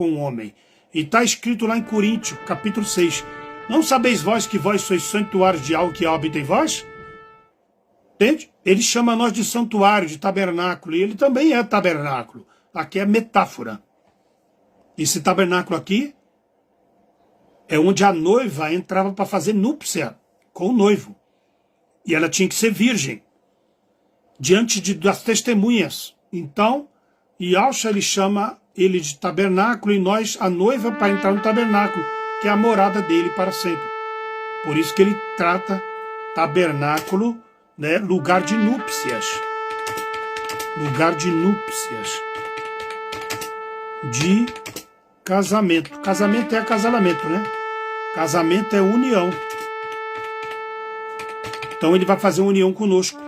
com o homem. E está escrito lá em Coríntios, capítulo 6. Não sabeis vós que vós sois santuários de algo que habita em vós? Entende? Ele chama nós de santuário, de tabernáculo, e ele também é tabernáculo. Aqui é metáfora. Esse tabernáculo aqui é onde a noiva entrava para fazer núpcia com o noivo. E ela tinha que ser virgem, diante das testemunhas. Então, Yahshua, ele chama ele de tabernáculo, e nós, a noiva, para entrar no tabernáculo, que é a morada dele para sempre. Por isso que ele trata tabernáculo, né, lugar de núpcias. Lugar de núpcias. De casamento. Casamento é acasalamento, né? Casamento é união. Então ele vai fazer uma união conosco,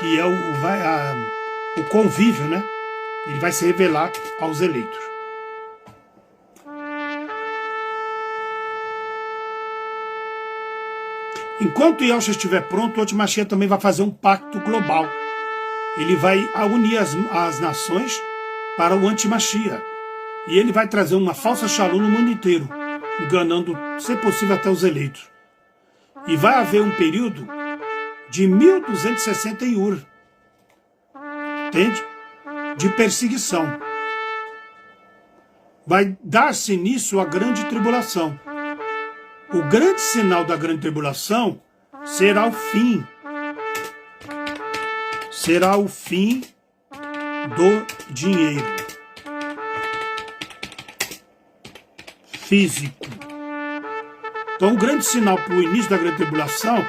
que é o convívio, né? Ele vai se revelar aos eleitos. Enquanto Yahshua estiver pronto, o Antimachia também vai fazer um pacto global. Ele vai unir as nações para o Antimachia. E ele vai trazer uma falsa shalom no mundo inteiro, enganando, se possível, até os eleitos. E vai haver um período de 1260 Iur. Entende? De perseguição. Vai dar-se início à grande tribulação. O grande sinal da grande tribulação será o fim. Será o fim do dinheiro físico. Então, o grande sinal para o início da grande tribulação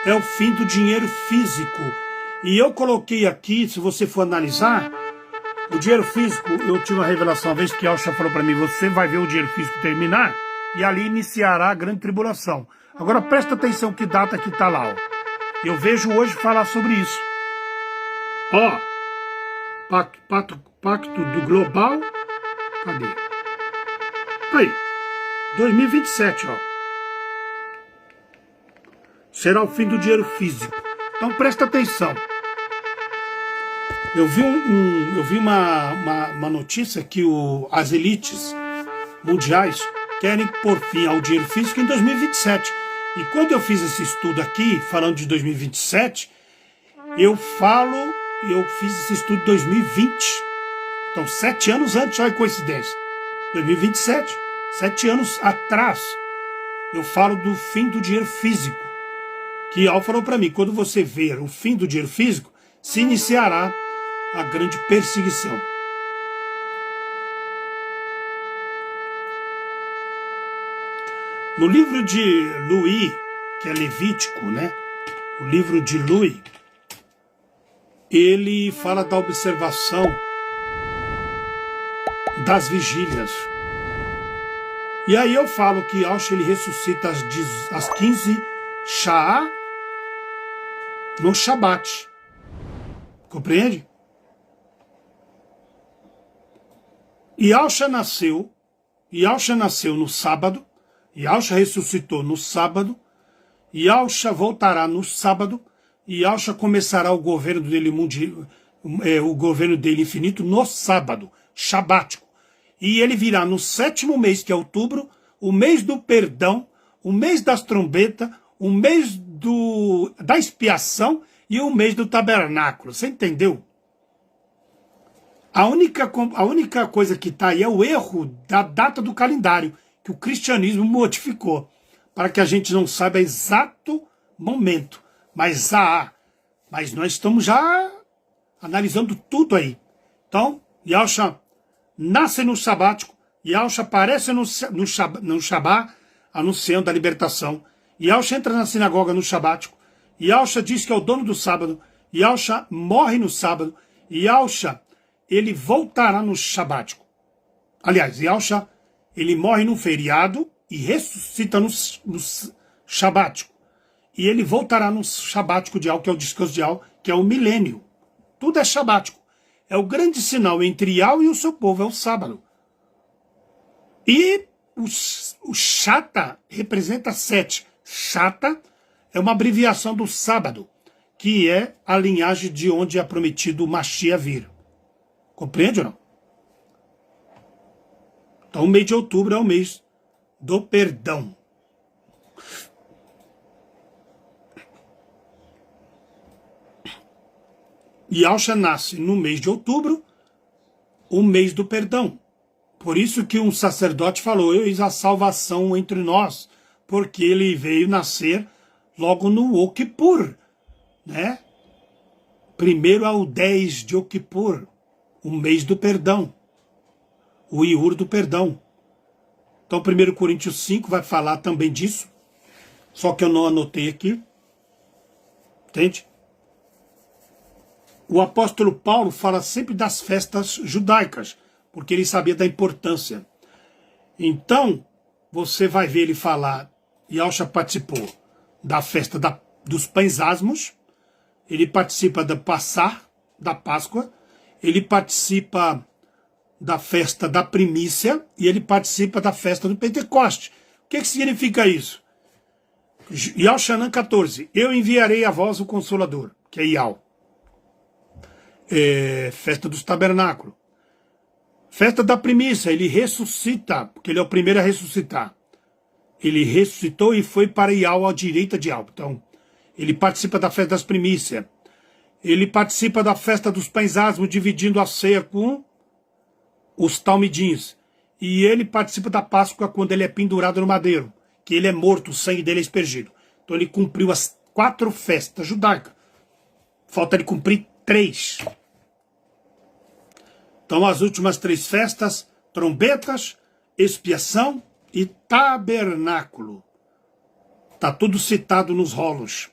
é o fim do dinheiro físico. E eu coloquei aqui, se você for analisar, o dinheiro físico, eu tive uma revelação, uma vez que Yahshua falou para mim, você vai ver o dinheiro físico terminar, e ali iniciará a grande tribulação. Agora presta atenção que data que está lá. Ó. Eu vejo hoje falar sobre isso. Ó, pacto do global, cadê? Aí, 2027, ó. Será o fim do dinheiro físico. Então presta atenção. Eu vi uma notícia que as elites mundiais querem pôr fim ao dinheiro físico em 2027. E quando eu fiz esse estudo aqui, falando de 2027, eu fiz esse estudo em 2020. Então, 7 anos antes, olha que coincidência. 2027, 7 anos atrás, eu falo do fim do dinheiro físico. Que Al falou para mim, quando você ver o fim do dinheiro físico, se iniciará a grande perseguição. No livro de Luí, que é Levítico, né? O livro de Luí, ele fala da observação das vigílias. E aí eu falo que Yahshua ele ressuscita às 15 Sha'á no Shabat. Compreende? Yahshua nasceu no sábado, Yahshua ressuscitou no sábado, Yahshua voltará no sábado, e Yahshua começará o governo dele o governo dele infinito no sábado, shabático. E ele virá no 7º mês, que é outubro, o mês do perdão, o mês das trombetas, o mês da expiação e o mês do tabernáculo. Você entendeu? A única coisa que está aí é o erro da data do calendário, que o cristianismo modificou, para que a gente não saiba exato momento. Mas nós estamos já analisando tudo aí. Então, Yahshua nasce no sabático, Yahshua aparece no Shabá, anunciando a libertação. Yahshua entra na sinagoga no sabático, Yahshua diz que é o dono do sábado, Yahshua morre no sábado, Yahshua ele voltará no sabático. Aliás, Yahshua ele morre no feriado e ressuscita no sabático. E ele voltará no sabático de Al, que é o descanso de Al, que é o milênio. Tudo é sabático. É o grande sinal entre Al e o seu povo, é o sábado. E o Shata representa 7. Shata é uma abreviação do sábado, que é a linhagem de onde é prometido o Mashiach vir. Compreende ou não? Então o mês de outubro é o mês do perdão. Yahshua nasce no mês de outubro, o mês do perdão. Por isso que um sacerdote falou, eis a salvação entre nós, porque ele veio nascer logo no Yom Kippur, né? Primeiro ao 10 de Yom Kippur, o mês do perdão, o Iur do perdão. Então 1 Coríntios 5 vai falar também disso, só que eu não anotei aqui, entende? O apóstolo Paulo fala sempre das festas judaicas, porque ele sabia da importância. Então, você vai ver ele falar, Yahshua participou da festa dos pães asmos, ele participa da Passar, da Páscoa, ele participa da festa da primícia e ele participa da festa do Pentecoste. O que significa isso? Yahshua 14, eu enviarei a vós o Consolador, que é Yahweh. Festa dos tabernáculos. Festa da primícia, ele ressuscita, porque ele é o primeiro a ressuscitar. Ele ressuscitou e foi para Yahweh à direita de Yahweh. Então, ele participa da festa das primícias. Ele participa da festa dos pães asmos, dividindo a ceia com os talmidins. E ele participa da Páscoa quando ele é pendurado no madeiro, que ele é morto, o sangue dele é aspergido. Então ele cumpriu as 4 festas judaicas. Falta ele cumprir 3. Então as últimas 3 festas, trombetas, expiação e tabernáculo. Está tudo citado nos rolos.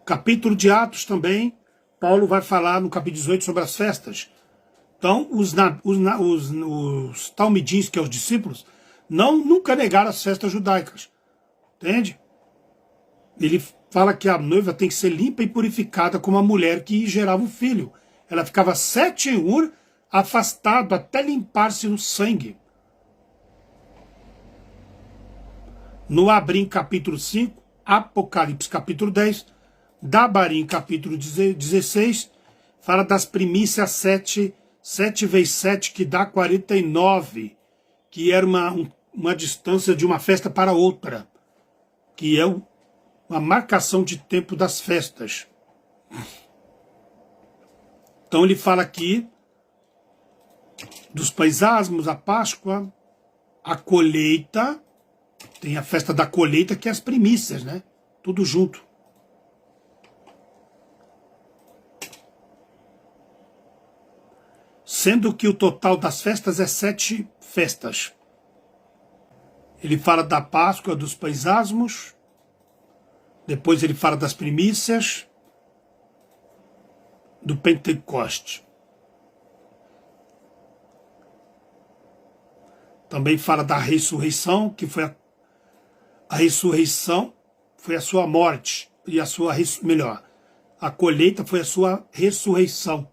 Capítulo de Atos também, Paulo vai falar no capítulo 18 sobre as festas. Então os talmidins, que são os discípulos, nunca negaram as festas judaicas. Entende? Ele fala que a noiva tem que ser limpa e purificada como a mulher que gerava o filho. Ela ficava 7 ur afastado até limpar-se no sangue. No Abrim, capítulo 5, Apocalipse, capítulo 10, Dabarim, capítulo 16, fala das primícias 7 vezes 7, que dá 49, que era uma distância de uma festa para outra, que é uma marcação de tempo das festas. Então ele fala aqui dos pães asmos, a Páscoa, a colheita, tem a festa da colheita, que é as primícias, né? Tudo junto. Sendo que o total das festas é 7 festas. Ele fala da Páscoa, dos pães asmos, depois ele fala das primícias, do Pentecoste. Também fala da ressurreição, que foi a ressurreição foi a sua morte, e a sua, a colheita foi a sua ressurreição.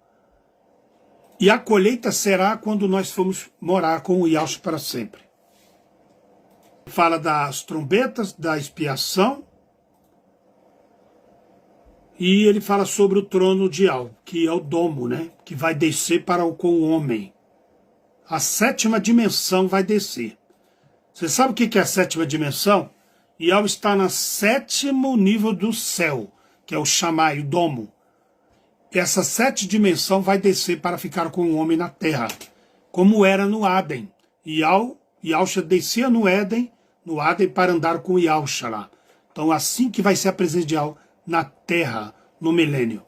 E a colheita será quando nós formos morar com o Yahshua para sempre. Fala das trombetas, da expiação, e ele fala sobre o trono de Yahweh, que é o domo, né? Que vai descer com o homem. A 7ª dimensão vai descer. Você sabe o que é a 7ª dimensão? Yahweh está no 7º nível do céu, que é o Shammai, o domo. Essa 7ª dimensão vai descer para ficar com o homem na terra, como era no Éden. Yahshua descia no Éden para andar com Yahshua lá. Então assim que vai ser a presença de Yahweh na terra, no milênio.